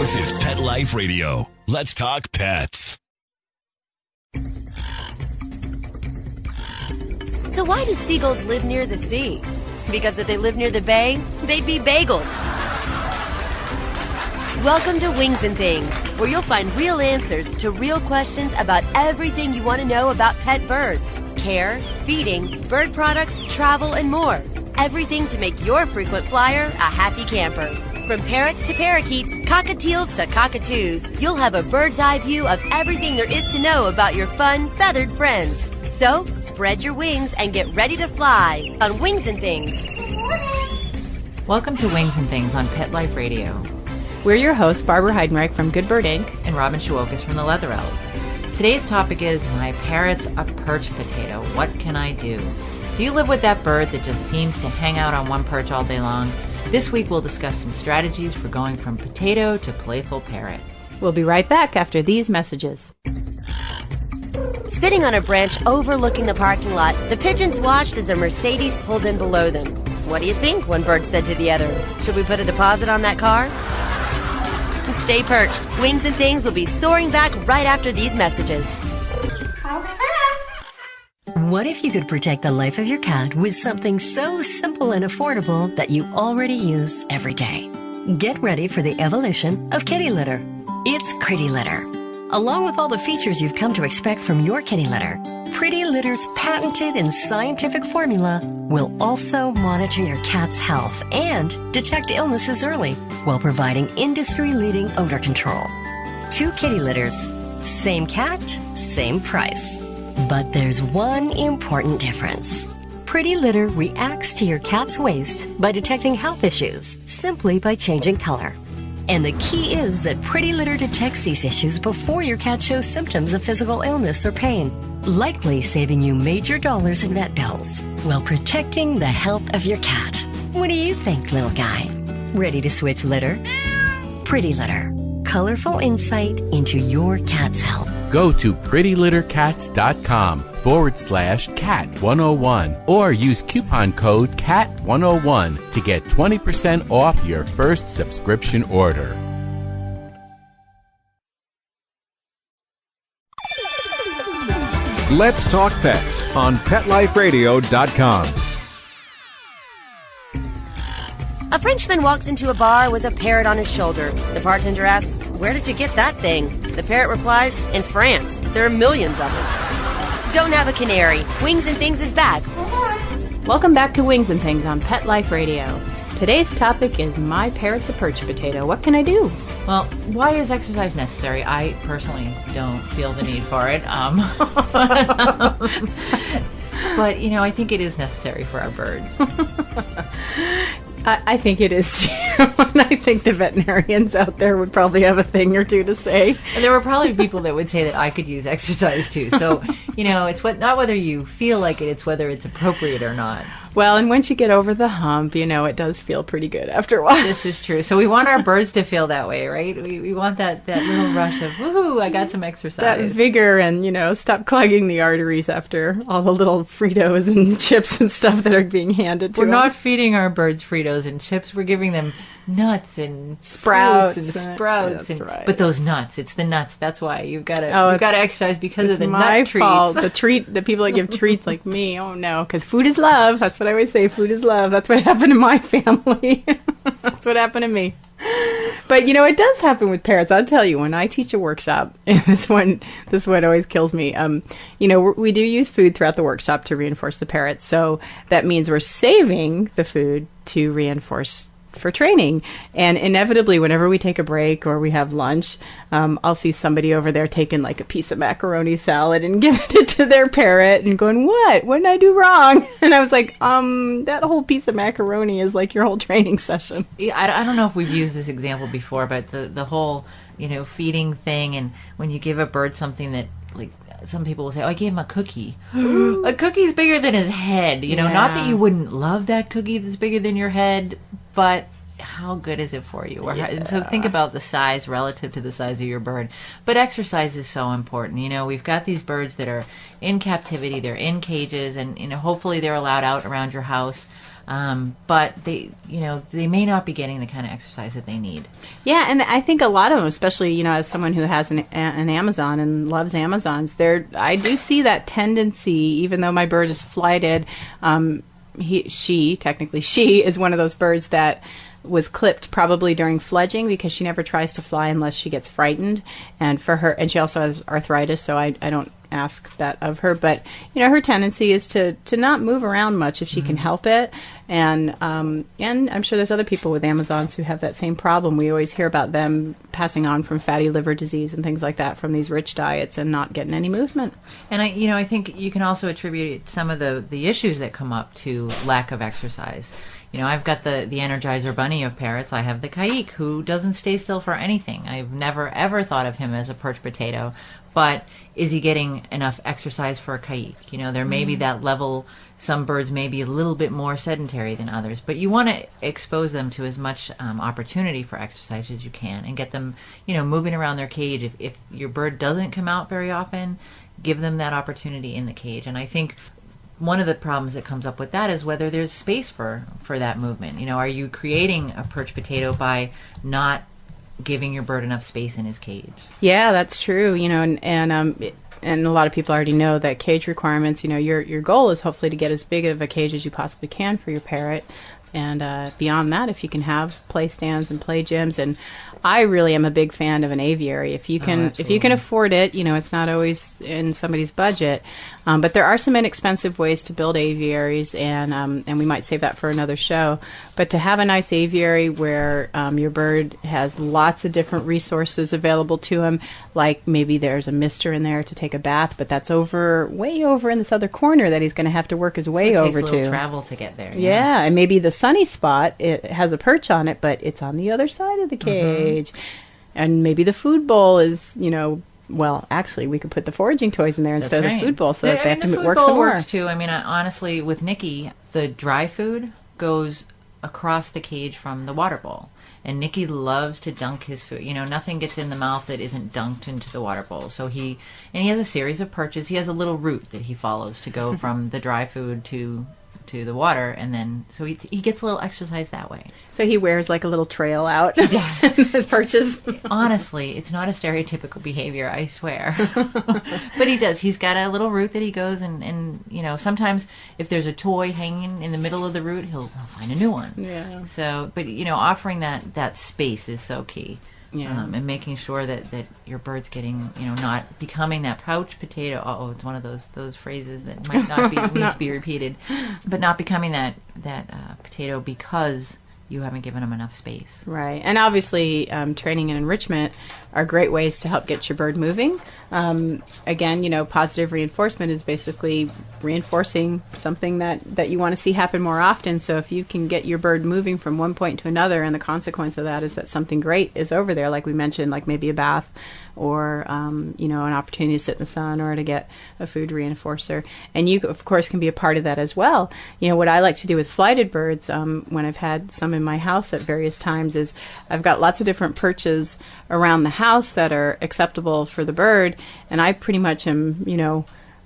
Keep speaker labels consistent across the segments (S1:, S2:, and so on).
S1: This is Pet Life Radio. Let's talk pets.
S2: So why do seagulls live near the sea? Because if they lived near the bay, they'd be bagels. Welcome to Wings and Things, where you'll find real answers to real questions about everything you want to know about pet birds. Care, feeding, bird products, travel, and more. Everything to make your frequent flyer a happy camper. From parrots to parakeets, cockatiels to cockatoos, you'll have a bird's eye view of everything there is to know about your fun, feathered friends. So, spread your wings and get ready to fly on Wings and Things.
S3: Welcome to Wings and Things on Pet Life Radio.
S4: We're your hosts, Barbara Heidenreich from Good Bird Inc.
S3: and Robin Shewokis from the Leather Elves. Today's topic is My Parrot's a Perch Potato. What can I do? Do you live with that bird that just seems to hang out on one perch all day long? This week we'll discuss some strategies for going from potato to playful parrot.
S4: We'll be right back after these messages.
S2: Sitting on a branch overlooking the parking lot, the pigeons watched as a Mercedes pulled in below them. What do you think? One bird said to the other. Should we put a deposit on that car? Stay perched. Wings and Things will be soaring back right after these messages.
S5: What if you could protect the life of your cat with something so simple and affordable that you already use every day? Get ready for the evolution of kitty litter. It's Pretty Litter. Along with all the features you've come to expect from your kitty litter, Pretty Litter's patented and scientific formula will also monitor your cat's health and detect illnesses early while providing industry-leading odor control. 2 kitty litters, same cat, same price. But there's one important difference. Pretty Litter reacts to your cat's waste by detecting health issues simply by changing color. And the key is that Pretty Litter detects these issues before your cat shows symptoms of physical illness or pain, likely saving you major dollars in vet bills while protecting the health of your cat. What do you think, little guy? Ready to switch litter? Pretty Litter. Colorful insight into your cat's health.
S6: Go to prettylittercats.com/cat101 or use coupon code CAT101 to get 20% off your first subscription order.
S7: Let's Talk Pets on PetLifeRadio.com.
S2: A Frenchman walks into a bar with a parrot on his shoulder. The bartender asks, "Where did you get that thing?" The parrot replies, "In France. There are millions of them." Don't have a canary. Wings and Things is back.
S4: Welcome back to Wings and Things on Pet Life Radio. Today's topic is My Parrot's a Perch Potato. What can I do?
S3: Well, why is exercise necessary? I personally don't feel the need for it. But, you know, I think it is necessary for our birds.
S4: I think it is too. And I think the veterinarians out there would probably have a thing or two to say.
S3: And there were probably people that would say that I could use exercise too. So, you know, it's not whether you feel like it, it's whether it's appropriate or not.
S4: Well, and once you get over the hump, you know, it does feel pretty good after a while.
S3: This is true. So we want our birds to feel that way, right? We want that little rush of, woohoo, I got some exercise.
S4: That vigor and, you know, stop clogging the arteries after all the little Fritos and chips and stuff that are being handed to them.
S3: We're not feeding our birds Fritos and chips. We're giving them nuts and
S4: sprouts
S3: sprouts.
S4: That's right.
S3: But those nuts, it's the nuts. That's why you've got to exercise because of the nut treats.
S4: Fault. The people that give treats like me. Oh no, because food is love. That's what I always say. Food is love. That's what happened to my family. That's what happened to me. But you know, it does happen with parrots. I'll tell you, when I teach a workshop, and this one always kills me. You know, we do use food throughout the workshop to reinforce the parrots. So that means we're saving the food to reinforce for training. And inevitably, whenever we take a break or we have lunch, I'll see somebody over there taking like a piece of macaroni salad and giving it to their parrot and going, what did I do wrong? And I was like, that whole piece of macaroni is like your whole training session.
S3: Yeah, I don't know if we've used this example before, but the whole, you know, feeding thing, and when you give a bird something that, like, some people will say, oh, I gave him a cookie. A cookie's bigger than his head. You know, not that you wouldn't love that cookie that's bigger than your head, but how good is it for you? And so think about the size relative to the size of your bird. But exercise is so important. You know, we've got these birds that are in captivity. They're in cages, and, you know, hopefully they're allowed out around your house. But they may not be getting the kind of exercise that they need.
S4: Yeah, and I think a lot of them, especially, as someone who has an Amazon and loves Amazons, I do see that tendency, even though my bird is flighted, she is one of those birds that was clipped probably during fledging because she never tries to fly unless she gets frightened. And she also has arthritis, so I don't ask that of her. But, her tendency is to not move around much if she can help it. And I'm sure there's other people with Amazons who have that same problem. We always hear about them passing on from fatty liver disease and things like that from these rich diets and not getting any movement.
S3: And I think you can also attribute some of the issues that come up to lack of exercise. I've got the Energizer Bunny of parrots. I have the Kayik, who doesn't stay still for anything. I've never, ever thought of him as a perch potato. But is he getting enough exercise for a Kayik? There may be that level. Some birds may be a little bit more sedentary than others. But you want to expose them to as much opportunity for exercise as you can and get them, moving around their cage. If your bird doesn't come out very often, give them that opportunity in the cage. And I think one of the problems that comes up with that is whether there's space for that movement. Are you creating a perch potato by not giving your bird enough space in his cage?
S4: Yeah, that's true. And a lot of people already know that cage requirements. Your goal is hopefully to get as big of a cage as you possibly can for your parrot. And beyond that, if you can have play stands and play gyms, and I really am a big fan of an aviary. If you can afford it, it's not always in somebody's budget, but there are some inexpensive ways to build aviaries, and we might save that for another show. But to have a nice aviary where your bird has lots of different resources available to him, like maybe there's a mister in there to take a bath, but that's way over in this other corner that he's going to have to work his way over to.
S3: It takes a little travel to get there.
S4: Yeah, and maybe the sunny spot, it has a perch on it, but it's on the other side of the cage. And maybe the food bowl is, well, actually, we could put the foraging toys in there instead of the food bowl, so that they have to work some more.
S3: Works too. Honestly, with Nikki, the dry food goes across the cage from the water bowl. And Nikki loves to dunk his food. Nothing gets in the mouth that isn't dunked into the water bowl. So he has a series of perches. He has a little route that he follows to go from the dry food to the water, and then so he gets a little exercise that way.
S4: So he wears like a little trail out.
S3: He does.
S4: The perches.
S3: Honestly, it's not a stereotypical behavior, I swear. But he does. He's got a little route that he goes, and sometimes if there's a toy hanging in the middle of the route, he'll find a new one. Yeah. So, but offering that space is so key. Yeah. And making sure that your bird's getting, not becoming that pouch potato. It's one of those phrases that might not need to be repeated, but not becoming that potato because you haven't given them enough space.
S4: Right. And obviously, training and enrichment are great ways to help get your bird moving. Again, positive reinforcement is basically reinforcing something that you want to see happen more often. So if you can get your bird moving from one point to another, and the consequence of that is that something great is over there, like we mentioned, like maybe a bath or, an opportunity to sit in the sun or to get a food reinforcer. And you, of course, can be a part of that as well. What I like to do with flighted birds, when I've had some in my house at various times, is I've got lots of different perches around the house that are acceptable for the bird, and I pretty much am,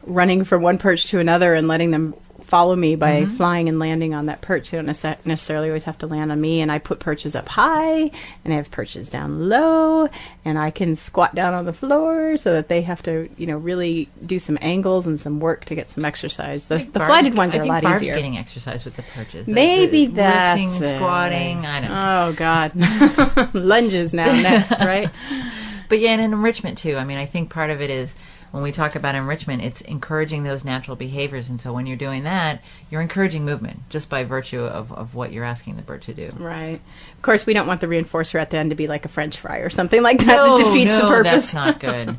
S4: running from one perch to another and letting them follow me by flying and landing on that perch. They don't necessarily always have to land on me, and I put perches up high, and I have perches down low, and I can squat down on the floor so that they have to, really do some angles and some work to get some exercise. The flighted ones are a lot
S3: Barb's
S4: easier.
S3: Getting exercise with the perches.
S4: Maybe that's
S3: lifting, squatting. I don't know.
S4: Oh God, lunges now next, right?
S3: But yeah, and enrichment too. I think part of it is, when we talk about enrichment, it's encouraging those natural behaviors. And so when you're doing that, you're encouraging movement just by virtue of what you're asking the bird to do.
S4: Right. Of course, we don't want the reinforcer at the end to be like a French fry or something like that that defeats the purpose.
S3: That's not good.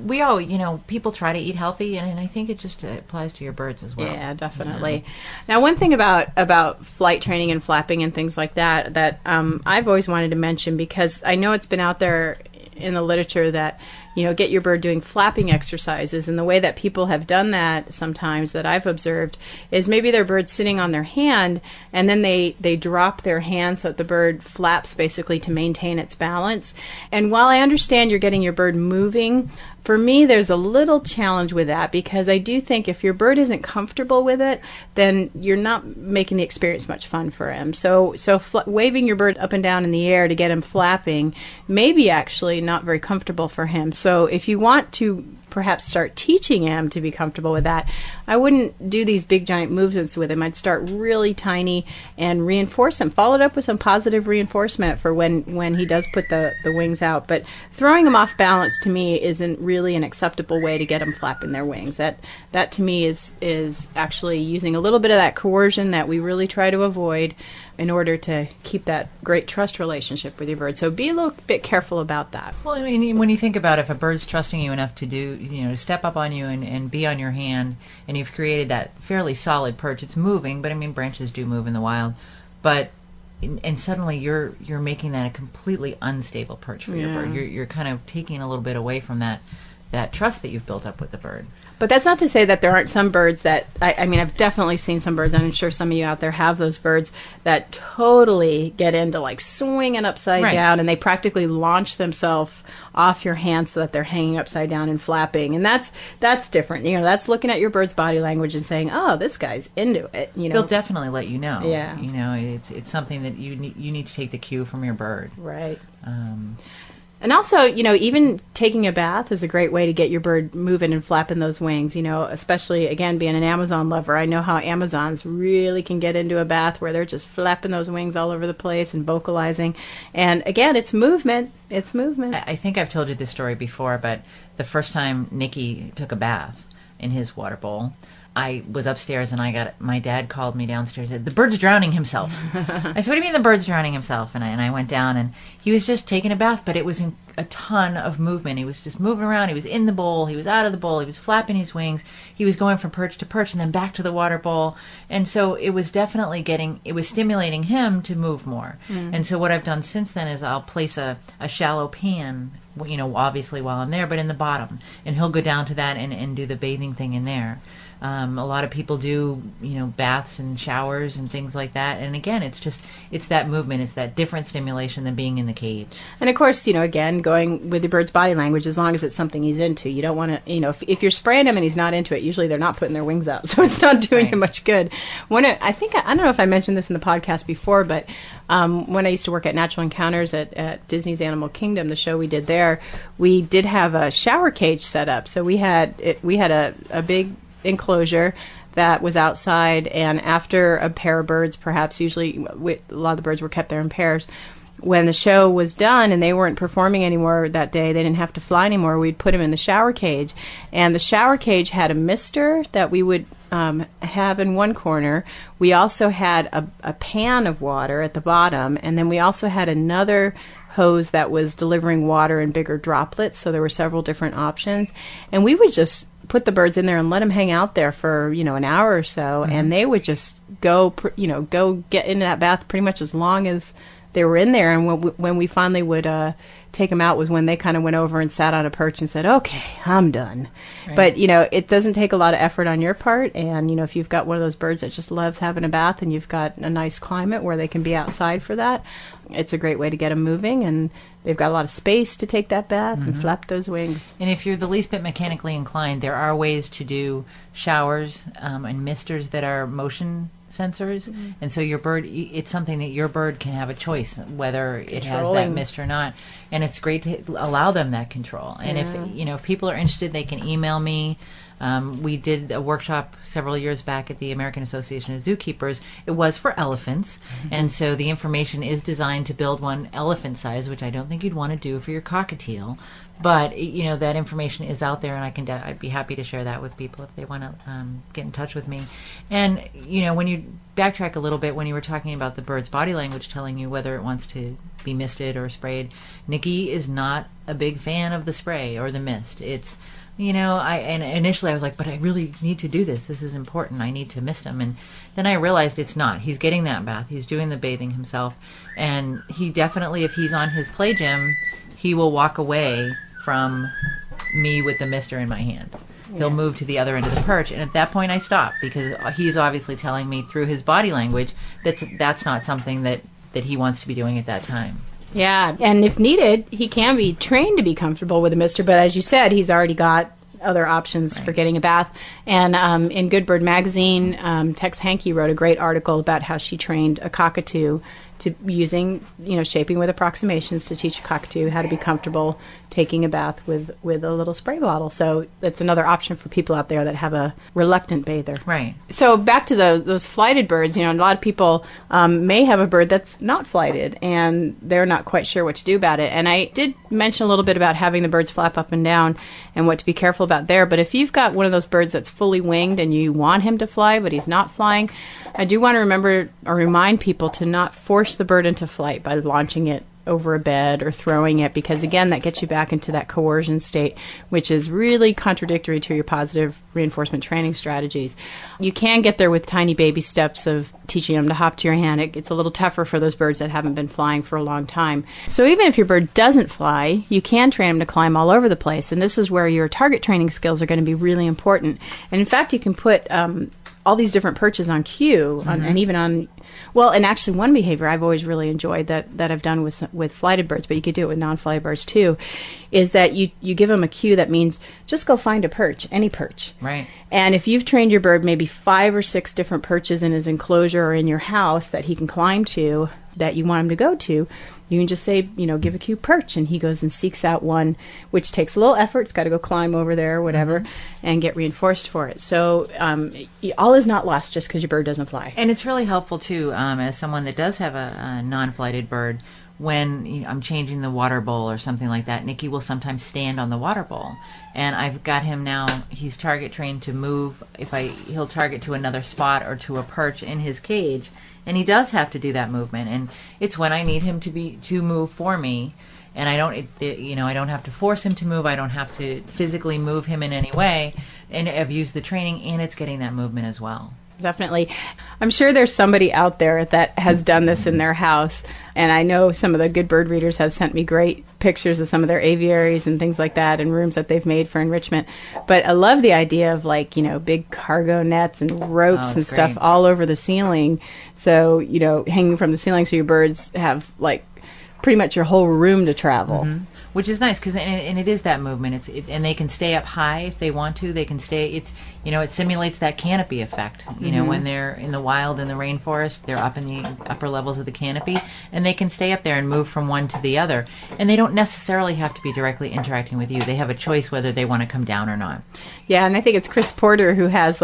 S3: We all, people try to eat healthy, and I think it just applies to your birds as well.
S4: Yeah, definitely. Now, one thing about flight training and flapping and things like that I've always wanted to mention, because I know it's been out there in the literature that get your bird doing flapping exercises. And the way that people have done that sometimes that I've observed is maybe their bird's sitting on their hand, and then they drop their hand so that the bird flaps basically to maintain its balance. And while I understand you're getting your bird moving, for me, there's a little challenge with that, because I do think if your bird isn't comfortable with it, then you're not making the experience much fun for him. So waving your bird up and down in the air to get him flapping may be actually not very comfortable for him. So if you want to perhaps start teaching him to be comfortable with that, I wouldn't do these big giant movements with him. I'd start really tiny and reinforce him. Follow it up with some positive reinforcement for when he does put the wings out. But throwing him off balance to me isn't really an acceptable way to get them flapping their wings. That to me is actually using a little bit of that coercion that we really try to avoid in order to keep that great trust relationship with your bird. So be a little bit careful about that.
S3: Well, I mean, when you think about if a bird's trusting you enough to do, to step up on you and be on your hand, and you've created that fairly solid perch, it's moving, but I mean, branches do move in the wild, but and suddenly you're making that a completely unstable perch for your bird. You're kind of taking a little bit away from that trust that you've built up with the bird.
S4: But that's not to say that there aren't some birds that, I mean, I've definitely seen some birds, and I'm sure some of you out there have those birds that totally get into like swinging upside down, and they practically launch themselves off your hand so that they're hanging upside down and flapping. And that's different. That's looking at your bird's body language and saying, oh, this guy's into it.
S3: They'll definitely let you know.
S4: Yeah.
S3: It's something that you need to take the cue from your bird.
S4: Right. And also, even taking a bath is a great way to get your bird moving and flapping those wings, especially, again, being an Amazon lover. I know how Amazons really can get into a bath where they're just flapping those wings all over the place and vocalizing. And again, it's movement. It's movement.
S3: I think I've told you this story before, but the first time Nicky took a bath in his water bowl, I was upstairs and my dad called me downstairs and said, the bird's drowning himself. I said, what do you mean the bird's drowning himself? And I went down and he was just taking a bath, but it was in a ton of movement. He was just moving around. He was in the bowl. He was out of the bowl. He was flapping his wings. He was going from perch to perch and then back to the water bowl. And so it was definitely stimulating him to move more. And so what I've done since then is I'll place a shallow pan, obviously while I'm there, but in the bottom. And he'll go down to that and do the bathing thing in there. A lot of people do, baths and showers and things like that. And again, it's that movement. It's that different stimulation than being in the cage.
S4: And of course, again, going with your bird's body language, as long as it's something he's into. You don't want to, if you're spraying him and he's not into it, usually they're not putting their wings out. So it's not doing him much good. I don't know if I mentioned this in the podcast before, but when I used to work at Natural Encounters at Disney's Animal Kingdom, the show we did there, we did have a shower cage set up. So we had a big enclosure that was outside, and after a pair of birds, perhaps usually a lot of the birds were kept there in pairs, when the show was done and they weren't performing anymore that day, they didn't have to fly anymore, we'd put them in the shower cage. And the shower cage had a mister that we would have in one corner. We also had a pan of water at the bottom, and then we also had another hose that was delivering water in bigger droplets, so there were several different options. And we would just put the birds in there and let them hang out there for an hour or so, and they would just go get into that bath pretty much as long as they were in there. And when we finally would take them out was when they kind of went over and sat on a perch and said, okay, I'm done. Right. But it doesn't take a lot of effort on your part, and if you've got one of those birds that just loves having a bath and you've got a nice climate where they can be outside for that, it's a great way to get them moving, and they've got a lot of space to take that bath and flap those wings.
S3: And if you're the least bit mechanically inclined, there are ways to do showers and misters that are motion sensors. And so your bird, it's something that your bird can have a choice whether it has that mist or not. And it's great to allow them that control. And if people are interested, they can email me. We did a workshop several years back at the American Association of Zookeepers. It was for elephants, and so the information is designed to build one elephant size, which I don't think you'd want to do for your cockatiel. But that information is out there, and I'd be happy to share that with people if they want to get in touch with me. And when you backtrack a little bit, when you were talking about the bird's body language telling you whether it wants to be misted or sprayed, Nicky is not a big fan of the spray or the mist. It's and initially I was like, but I really need to do this. This is important. I need to mist him. And then I realized it's not. He's getting that bath. He's doing the bathing himself. And he definitely, if he's on his play gym, he will walk away from me with the mister in my hand. He'll move to the other end of the perch, and at that point I stop, because he's obviously telling me through his body language that's not something that he wants to be doing at that time.
S4: Yeah, and if needed, he can be trained to be comfortable with a mister, but as you said, he's already got other options for getting a bath. And in Good Bird magazine, Tex Hankey wrote a great article about how she trained a cockatoo to using, shaping with approximations to teach a cockatoo how to be comfortable taking a bath with a little spray bottle. So that's another option for people out there that have a reluctant bather.
S3: Right.
S4: So back to those flighted birds, a lot of people may have a bird that's not flighted and they're not quite sure what to do about it. And I did mention a little bit about having the birds flap up and down and what to be careful about there. But if you've got one of those birds that's fully winged and you want him to fly but he's not flying, I do want to remember or remind people to not force the bird into flight by launching it over a bed or throwing it, because again, that gets you back into that coercion state, which is really contradictory to your positive reinforcement training strategies. You can get there with tiny baby steps of teaching them to hop to your hand. It's a little tougher for those birds that haven't been flying for a long time. So even if your bird doesn't fly, you can train them to climb all over the place, and this is where your target training skills are going to be really important. And in fact, you can put all these different perches on cue, and even on, and actually one behavior I've always really enjoyed that I've done with flighted birds, but you could do it with non-flighted birds too, is that you give them a cue that means just go find a perch, any perch.
S3: Right.
S4: And if you've trained your bird maybe 5 or 6 different perches in his enclosure or in your house that he can climb to, that you want him to go to, you can just say, give a cue perch, and he goes and seeks out one, which takes a little effort. It's got to go climb over there or whatever, and get reinforced for it. So all is not lost just because your bird doesn't fly.
S3: And it's really helpful, too, as someone that does have a non-flighted bird, when I'm changing the water bowl or something like that, Nicky will sometimes stand on the water bowl. And I've got him now, he's target trained to move. He'll target to another spot or to a perch in his cage, and he does have to do that movement. And it's when I need him to move for me, and I don't have to force him to move. I don't have to physically move him in any way. And I've used the training, and it's getting that movement as well.
S4: Definitely. I'm sure there's somebody out there that has done this in their house. And I know some of the good bird readers have sent me great pictures of some of their aviaries and things like that and rooms that they've made for enrichment. But I love the idea of big cargo nets and ropes and stuff all over the ceiling. So, hanging from the ceiling so your birds have pretty much your whole room to travel.
S3: Mm-hmm. Which is nice, because and it is that movement. And they can stay up high if they want to. They can stay. It simulates that canopy effect. When they're in the wild in the rainforest, they're up in the upper levels of the canopy, and they can stay up there and move from one to the other. And they don't necessarily have to be directly interacting with you. They have a choice whether they want to come down or not.
S4: Yeah, and I think it's Chris Porter who has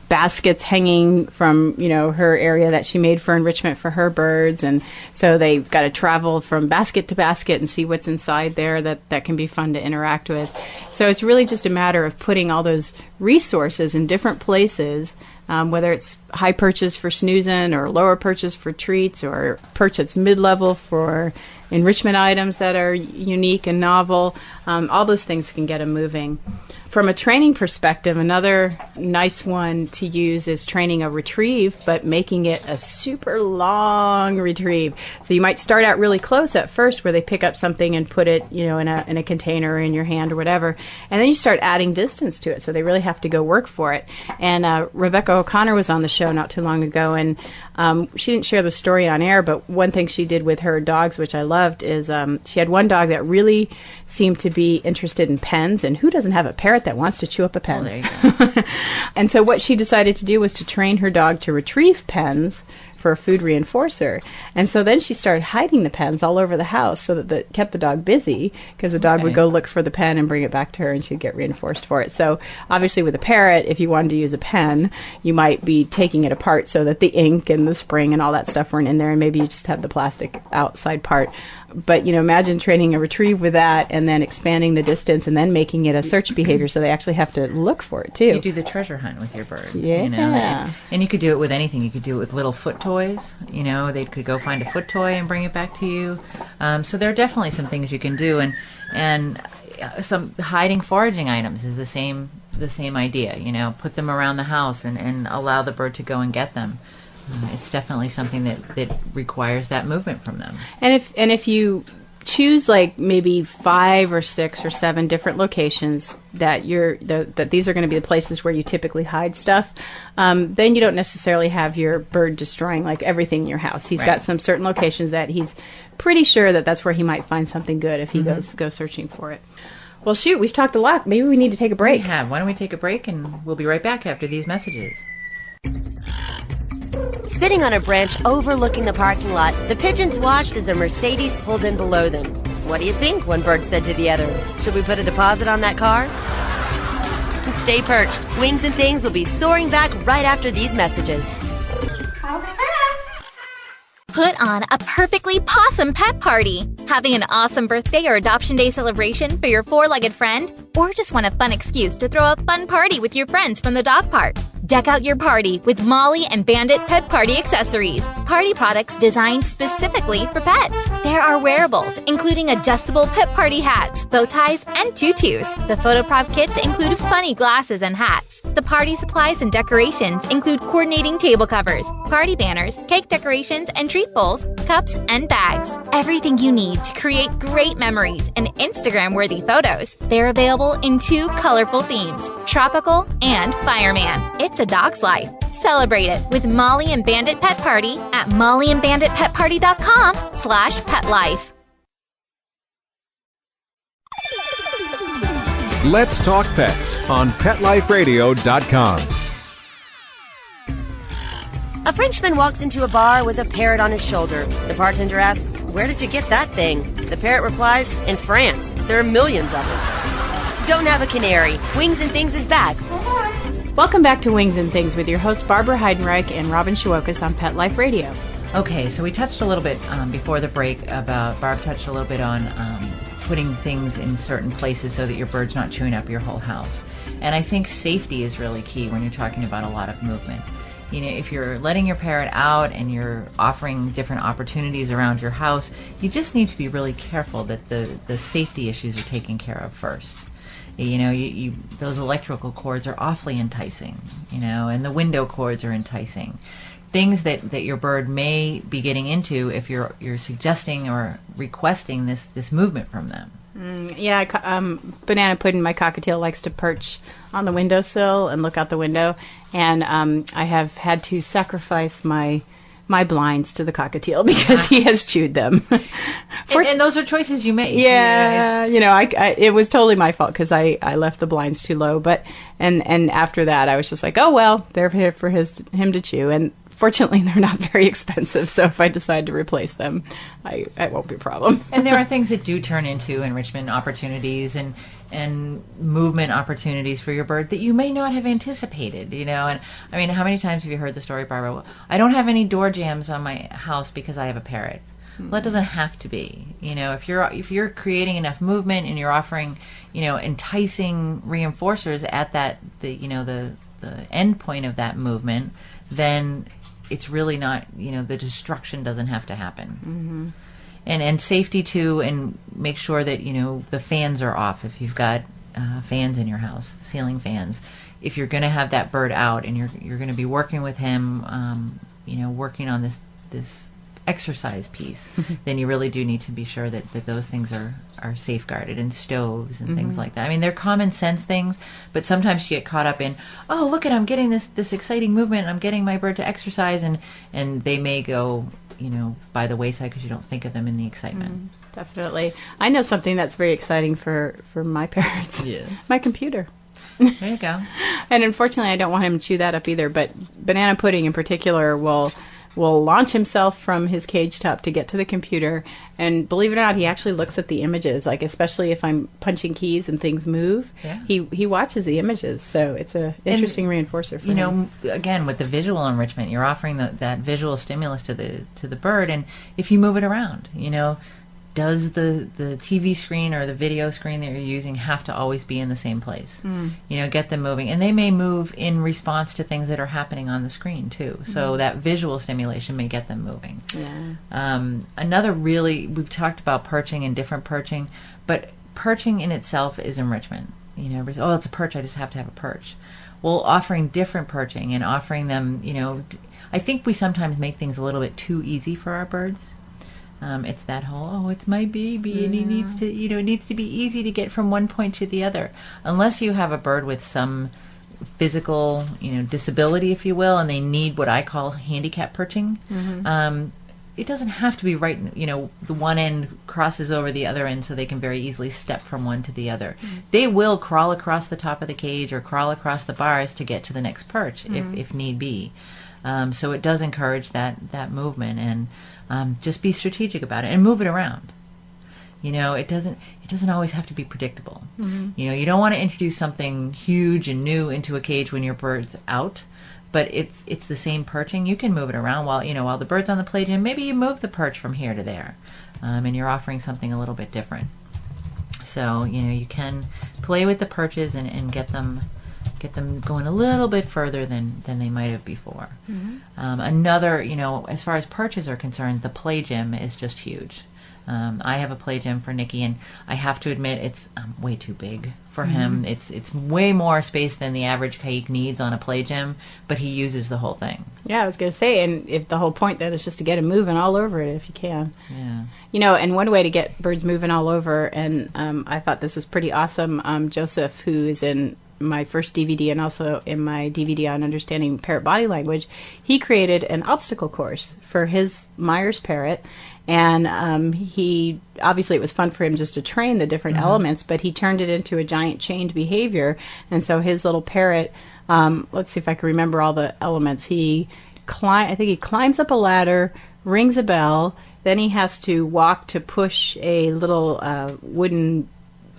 S4: baskets hanging from her area that she made for enrichment for her birds, and so they've got to travel from basket to basket and see what's inside there that can be fun to interact with. So it's really just a matter of putting all those resources in different places, whether it's high perches for snoozing or lower perches for treats, or perch that's mid-level for enrichment items that are unique and novel. All those things can get them moving. From a training perspective, another nice one to use is training a retrieve, but making it a super long retrieve. So you might start out really close at first, where they pick up something and put it, in a container or in your hand or whatever, and then you start adding distance to it. So they really have to go work for it. And Rebecca O'Connor was on the show not too long ago, and she didn't share the story on air, but one thing she did with her dogs, which I loved, is she had one dog that really seemed to be interested in pens, and who doesn't have a parrot that wants to chew up a pen?
S3: There you go.
S4: And so what she decided to do was to train her dog to retrieve pens for a food reinforcer. And so then she started hiding the pens all over the house so that kept the dog busy, because the dog would go look for the pen and bring it back to her, and she'd get reinforced for it. So obviously with a parrot, if you wanted to use a pen, you might be taking it apart so that the ink and the spring and all that stuff weren't in there, and maybe you just have the plastic outside part. But, imagine training a retrieve with that, and then expanding the distance, and then making it a search behavior, so they actually have to look for it, too.
S3: You do the treasure hunt with your bird.
S4: Yeah.
S3: And you could do it with anything. You could do it with little foot toys. They could go find a foot toy and bring it back to you. So there are definitely some things you can do. And some hiding foraging items is the same idea. Put them around the house and allow the bird to go and get them. It's definitely something that requires that movement from them.
S4: And if you choose like maybe 5 or 6 or 7 different locations that that these are going to be the places where you typically hide stuff, then you don't necessarily have your bird destroying like everything in your house. He's got some certain locations that he's pretty sure that that's where he might find something good if he goes searching for it. Well, shoot, we've talked a lot. Maybe we need to take a break.
S3: We have. Why don't we take a break, and we'll be right back after these messages.
S2: Sitting on a branch overlooking the parking lot, the pigeons watched as a Mercedes pulled in below them. What do you think? One bird said to the other. Should we put a deposit on that car? Stay perched. Wings and Things will be soaring back right after these messages.
S8: Put on a perfectly pawsome pet party. Having an awesome birthday or adoption day celebration for your 4-legged friend? Or just want a fun excuse to throw a fun party with your friends from the dog park? Deck out your party with Molly and Bandit Pet Party accessories. Party products designed specifically for pets. There are wearables, including adjustable pet party hats, bow ties, and tutus. The photo prop kits include funny glasses and hats. The party supplies and decorations include coordinating table covers, party banners, cake decorations, and treat bowls, cups, and bags. Everything you need to create great memories and Instagram-worthy photos. They're available in 2 colorful themes, tropical and fireman. It's a dog's life. Celebrate it with Molly and Bandit Pet Party at mollyandbanditpetparty.com/petlife.
S7: Let's Talk Pets on PetLifeRadio.com.
S2: A Frenchman walks into a bar with a parrot on his shoulder. The bartender asks, "Where did you get that thing?" The parrot replies, "In France. There are millions of them." Don't have a canary. Wings and Things is back.
S4: Welcome back to Wings and Things with your hosts Barbara Heidenreich and Robin Shewokis on Pet Life Radio.
S3: Okay, so we touched a little bit before the break Barb touched a little bit on putting things in certain places so that your bird's not chewing up your whole house. And I think safety is really key when you're talking about a lot of movement. You know, if you're letting your parrot out and you're offering different opportunities around your house, you just need to be really careful that the safety issues are taken care of first. You know, those electrical cords are awfully enticing, you know, and the window cords are enticing. Things that your bird may be getting into if you're suggesting or requesting this movement from them.
S4: Banana Pudding, my cockatiel, likes to perch on the windowsill and look out the window, and I have had to sacrifice my blinds to the cockatiel because he has chewed them.
S3: And those are choices you make.
S4: Yeah, it was totally my fault because I left the blinds too low. But and after that, I was just like, oh well, they're here for him to chew. And fortunately, they're not very expensive. So if I decide to replace them, it won't be a problem.
S3: And there are things that do turn into enrichment opportunities and movement opportunities for your bird that you may not have anticipated, you know. And I mean, how many times have you heard the story, Barbara? Well, I don't have any door jambs on my house because I have a parrot. Well, that doesn't have to be. You know, if you're creating enough movement and you're offering, you know, enticing reinforcers at the end point of that movement, then it's really not, you know, the destruction doesn't have to happen. Mm-hmm. And safety too, and make sure that, you know, the fans are off if you've got fans in your house, ceiling fans. If you're going to have that bird out and you're going to be working with him, working on this exercise piece, then you really do need to be sure that those things are safeguarded, and stoves and things like that. I mean, they're common sense things, but sometimes you get caught up in, oh, look I'm getting this exciting movement, I'm getting my bird to exercise, and they may go, you know, by the wayside because you don't think of them in the excitement.
S4: Definitely. I know something that's very exciting for my parrots.
S3: Yes.
S4: My computer.
S3: There you go.
S4: And unfortunately, I don't want him to chew that up either, but Banana Pudding in particular will launch himself from his cage top to get to the computer, and believe it or not, he actually looks at the images, like especially if I'm punching keys and things move. Yeah. He watches the images, so it's a interesting reinforcer for him.
S3: You know, again, with the visual enrichment, you're offering that visual stimulus to the bird, and if you move it around, you know, does the TV screen or the video screen that you're using have to always be in the same place? You know, get them moving. And they may move in response to things that are happening on the screen, too. So that visual stimulation may get them moving. Yeah. Another we've talked about perching and different perching, but perching in itself is enrichment. You know, oh, it's a perch, I just have to have a perch. Well, offering different perching and offering them, you know, I think we sometimes make things a little bit too easy for our birds. It's that whole, it's my baby, and he needs to, it needs to be easy to get from one point to the other. Unless you have a bird with some physical, disability, if you will, and they need what I call handicap perching. It doesn't have to be right, the one end crosses over the other end so they can very easily step from one to the other. They will crawl across the top of the cage or crawl across the bars to get to the next perch if need be. So it does encourage that movement, and just be strategic about it and move it around. It doesn't always have to be predictable. You don't want to introduce something huge and new into a cage when your bird's out. But if it's the same perching, you can move it around while the bird's on the play gym. Maybe you move the perch from here to there, and you're offering something a little bit different. So you can play with the perches and get them going a little bit further than they might have before. Another, as far as perches are concerned, the play gym is just huge. I have a play gym for Nicky, and I have to admit it's way too big for him. It's way more space than the average kike needs on a play gym, but he uses the whole thing.
S4: Yeah, I was going to say, and if the whole point then is just to get him moving all over it if you can.
S3: Yeah.
S4: And one way to get birds moving all over, and I thought this was pretty awesome, Joseph, who is in my first DVD and also in my DVD on understanding parrot body language, he created an obstacle course for his Myers parrot. And he obviously it was fun for him just to train the different elements, but he turned it into a giant chained behavior. And so his little parrot, let's see if I can remember all the elements. I think he climbs up a ladder, rings a bell, then he has to walk to push a little wooden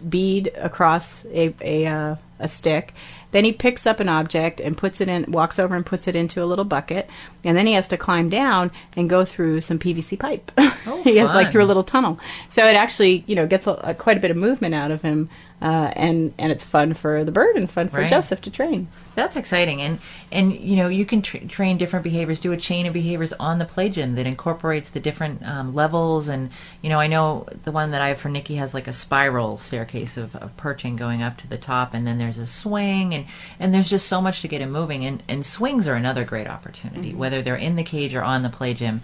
S4: bead across a stick. Then he picks up an object and walks over and puts it into a little bucket. And then he has to climb down and go through some PVC pipe. He has through a little tunnel. So it actually, gets quite a bit of movement out of him. And it's fun for the bird and fun for Joseph to train.
S3: That's exciting. And you can train different behaviors, do a chain of behaviors on the play gym that incorporates the different levels. And, I know the one that I have for Nicky has like a spiral staircase of perching going up to the top. And then there's a swing. And there's just so much to get him moving. And swings are another great opportunity, whether they're in the cage or on the play gym.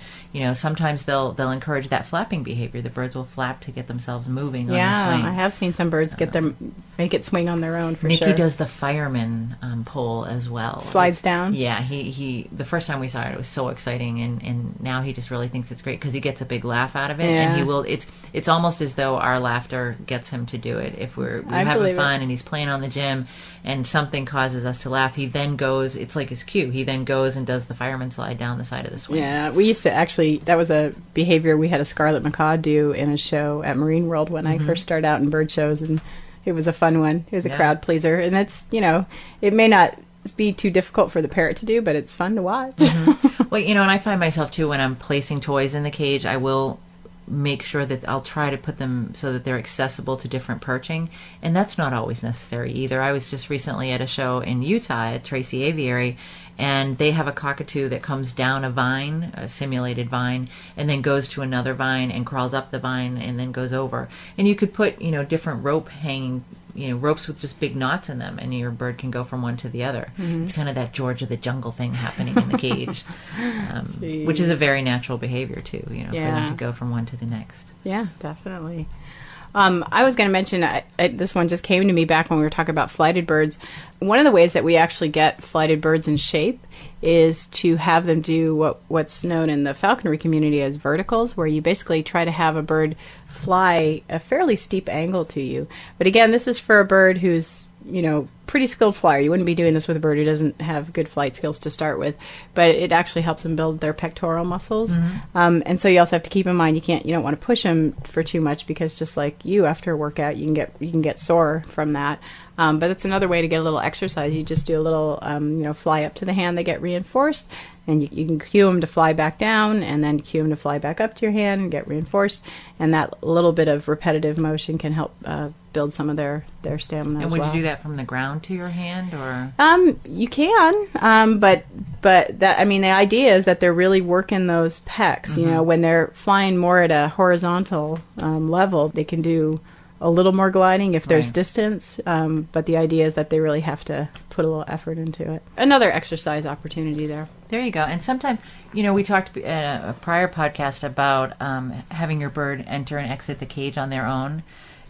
S3: Sometimes they'll encourage that flapping behavior. The birds will flap to get themselves moving on the swing.
S4: Yeah, I have seen some birds make it swing on their own for
S3: Nicky
S4: sure.
S3: does the fireman pole as well.
S4: Slides down?
S3: Yeah, he the first time we saw it was so exciting, and now he just really thinks it's great because he gets a big laugh out of it, and he will. It's almost as though our laughter gets him to do it. If we're having fun and he's playing on the gym and something causes us to laugh, he then goes, it's like his cue, he then goes and does the fireman slide down the side of the swing.
S4: Yeah, we used to actually, that was a behavior we had a scarlet macaw do in a show at Marine World when I first started out in bird shows, and it was a fun one. It was a crowd pleaser, and it's, it may not be too difficult for the parrot to do, but it's fun to watch.
S3: Well, and I find myself too, when I'm placing toys in the cage, I will make sure that I'll try to put them so that they're accessible to different perching, and that's not always necessary either. I was just recently at a show in Utah at Tracy Aviary, and they have a cockatoo that comes down a vine, a simulated vine, and then goes to another vine and crawls up the vine and then goes over. And you could put, different rope hanging, ropes with just big knots in them, and your bird can go from one to the other. It's kind of that George of the Jungle thing happening in the cage, which is a very natural behavior too, for them to go from one to the next.
S4: Yeah, definitely. I was going to mention, this one just came to me back when we were talking about flighted birds. One of the ways that we actually get flighted birds in shape is to have them do what's known in the falconry community as verticals, where you basically try to have a bird fly a fairly steep angle to you. But again, this is for a bird who's, pretty skilled flyer. You wouldn't be doing this with a bird who doesn't have good flight skills to start with, but it actually helps them build their pectoral muscles. And so you also have to keep in mind you don't want to push them for too much, because just like you, after a workout, you can get sore from that. But it's another way to get a little exercise. You just do a little, fly up to the hand. They get reinforced, and you can cue them to fly back down, and then cue them to fly back up to your hand and get reinforced. And that little bit of repetitive motion can help build some of their stamina as well.
S3: And would you do that from the ground to your hand, or?
S4: You can, but that, the idea is that they're really working those pecs. When they're flying more at a horizontal level, they can do a little more gliding if there's distance, but the idea is that they really have to put a little effort into it. Another exercise opportunity there.
S3: There you go. And sometimes, we talked in a prior podcast about having your bird enter and exit the cage on their own.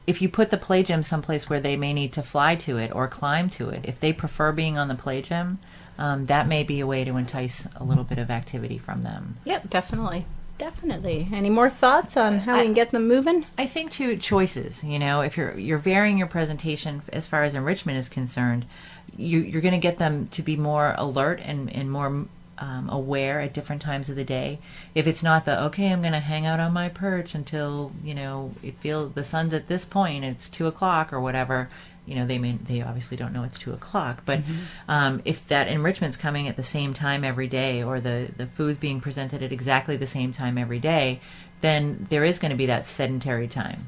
S3: If you put the play gym someplace where they may need to fly to it or climb to it, if they prefer being on the play gym, that may be a way to entice a little bit of activity from them.
S4: Yep, definitely. Definitely. Any more thoughts on how we can get them moving?
S3: I think too, choices. If you're varying your presentation as far as enrichment is concerned, you're going to get them to be more alert and more aware at different times of the day. If it's not okay, I'm going to hang out on my perch until the sun's at this point, it's 2:00 or whatever. They obviously don't know it's 2:00, but if that enrichment's coming at the same time every day, or the food's being presented at exactly the same time every day, then there is going to be that sedentary time.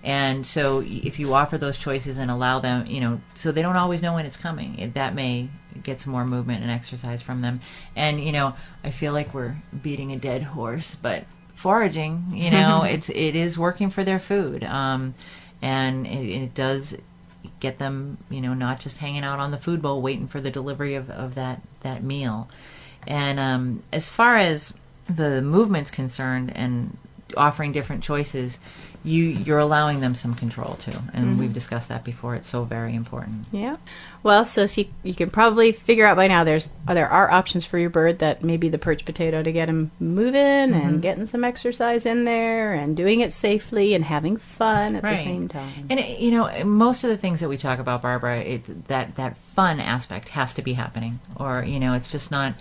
S3: And so if you offer those choices and allow them, so they don't always know when it's coming, that may get some more movement and exercise from them. And, I feel like we're beating a dead horse, but foraging, it is working for their food. And it does get them, not just hanging out on the food bowl waiting for the delivery of that meal. And as far as the movement's concerned and offering different choices, you're allowing them some control too, and we've discussed that before. It's so very important.
S4: Yeah. Well, so you can probably figure out by now there are options for your bird that may be the perch potato to get them moving and getting some exercise in there and doing it safely and having fun at the same time.
S3: And most of the things that we talk about, Barbara, that fun aspect has to be happening, or it's just not.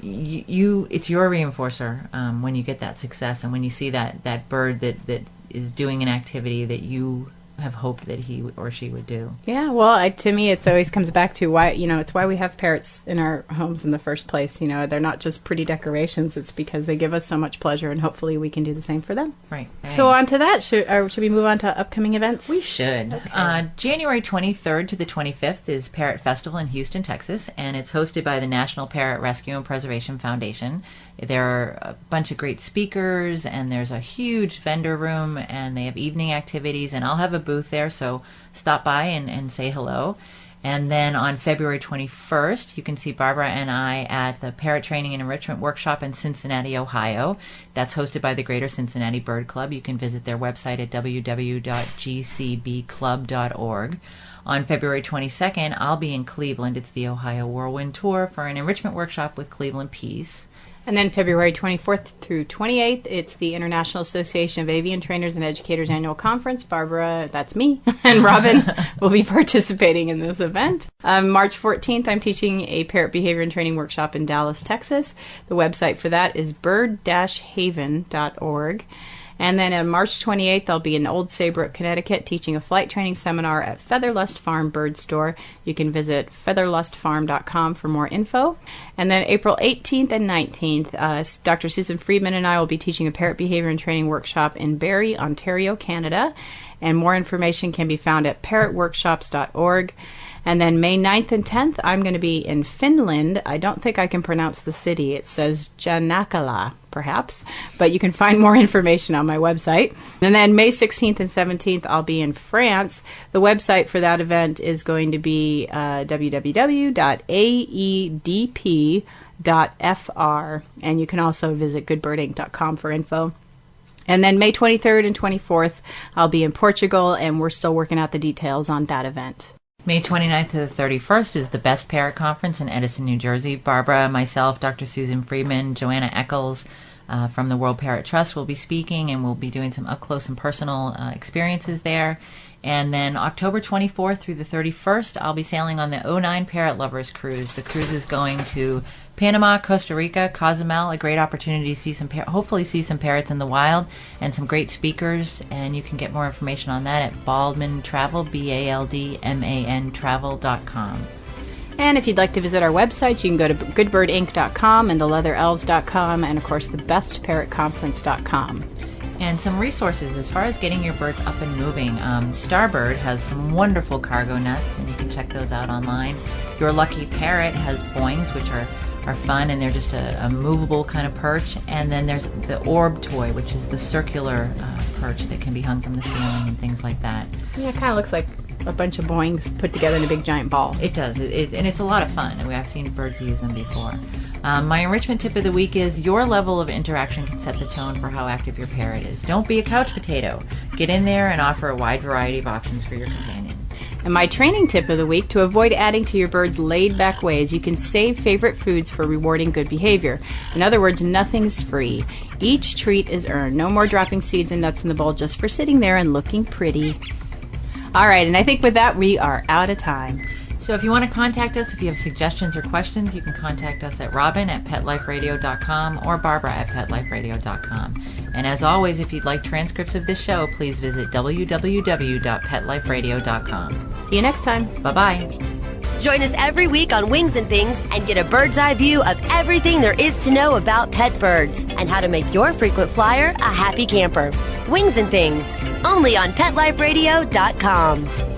S3: It's your reinforcer when you get that success and when you see that bird that is doing an activity that you have hoped that he or she would do.
S4: Yeah, well, to me, it always comes back to why, it's why we have parrots in our homes in the first place. They're not just pretty decorations. It's because they give us so much pleasure, and hopefully we can do the same for them.
S3: Right.
S4: So on to that. Should we move on to upcoming events?
S3: We should. Okay. January 23rd to the 25th is Parrot Festival in Houston, Texas, and it's hosted by the National Parrot Rescue and Preservation Foundation. There are a bunch of great speakers, and there's a huge vendor room, and they have evening activities, and I'll have a booth there, so stop by and say hello. And then on February 21st, you can see Barbara and I at the Parrot Training and Enrichment Workshop in Cincinnati, Ohio. That's hosted by the Greater Cincinnati Bird Club. You can visit their website at www.gcbclub.org. On February 22nd, I'll be in Cleveland. It's the Ohio Whirlwind Tour for an enrichment workshop with Cleveland Peace.
S4: And then February 24th through 28th, it's the International Association of Avian Trainers and Educators Annual Conference. Barbara, that's me, and Robin will be participating in this event. March 14th, I'm teaching a parrot behavior and training workshop in Dallas, Texas. The website for that is bird-haven.org. And then on March 28th, I'll be in Old Saybrook, Connecticut, teaching a flight training seminar at Featherlust Farm Bird Store. You can visit featherlustfarm.com for more info. And then April 18th and 19th, Dr. Susan Friedman and I will be teaching a parrot behavior and training workshop in Barrie, Ontario, Canada. And more information can be found at parrotworkshops.org. And then May 9th and 10th, I'm going to be in Finland. I don't think I can pronounce the city. It says Janakala, perhaps, but you can find more information on my website. And then May 16th and 17th, I'll be in France. The website for that event is going to be www.aedp.fr, and you can also visit goodbirdinc.com for info. And then May 23rd and 24th, I'll be in Portugal, and we're still working out the details on that event.
S3: May 29th to the 31st is the Best Parrot Conference in Edison, New Jersey. Barbara, myself, Dr. Susan Friedman, Joanna Eccles from the World Parrot Trust will be speaking, and we'll be doing some up-close and personal experiences there. And then October 24th through the 31st, I'll be sailing on the 09 Parrot Lovers Cruise. The cruise is going to Panama, Costa Rica, Cozumel, a great opportunity to see hopefully see some parrots in the wild and some great speakers. And you can get more information on that at Baldman Travel, BALDMAN Travel.com.
S4: And if you'd like to visit our website, you can go to goodbirdinc.com and theleatherelves.com and, of course, thebestparrotconference.com.
S3: And some resources as far as getting your birds up and moving. Starbird has some wonderful cargo nets, and you can check those out online. Your Lucky Parrot has boings, which are fun, and they're just a movable kind of perch. And then there's the Orb toy, which is the circular perch that can be hung from the ceiling and things like that.
S4: Yeah, it kind of looks like a bunch of boings put together in a big giant ball.
S3: It does, and it's a lot of fun. And I've seen birds use them before. My enrichment tip of the week is your level of interaction can set the tone for how active your parrot is. Don't be a couch potato. Get in there and offer a wide variety of options for your companion.
S4: And my training tip of the week, to avoid adding to your bird's laid-back ways, you can save favorite foods for rewarding good behavior. In other words, nothing's free. Each treat is earned. No more dropping seeds and nuts in the bowl just for sitting there and looking pretty. All right, and I think with that, we are out of time.
S3: So if you want to contact us, if you have suggestions or questions, you can contact us at robin@petliferadio.com or barbara@petliferadio.com. And as always, if you'd like transcripts of this show, please visit www.petliferadio.com.
S4: See you next time.
S3: Bye-bye.
S2: Join us every week on Wings and Things and get a bird's eye view of everything there is to know about pet birds and how to make your frequent flyer a happy camper. Wings and Things, only on PetLifeRadio.com.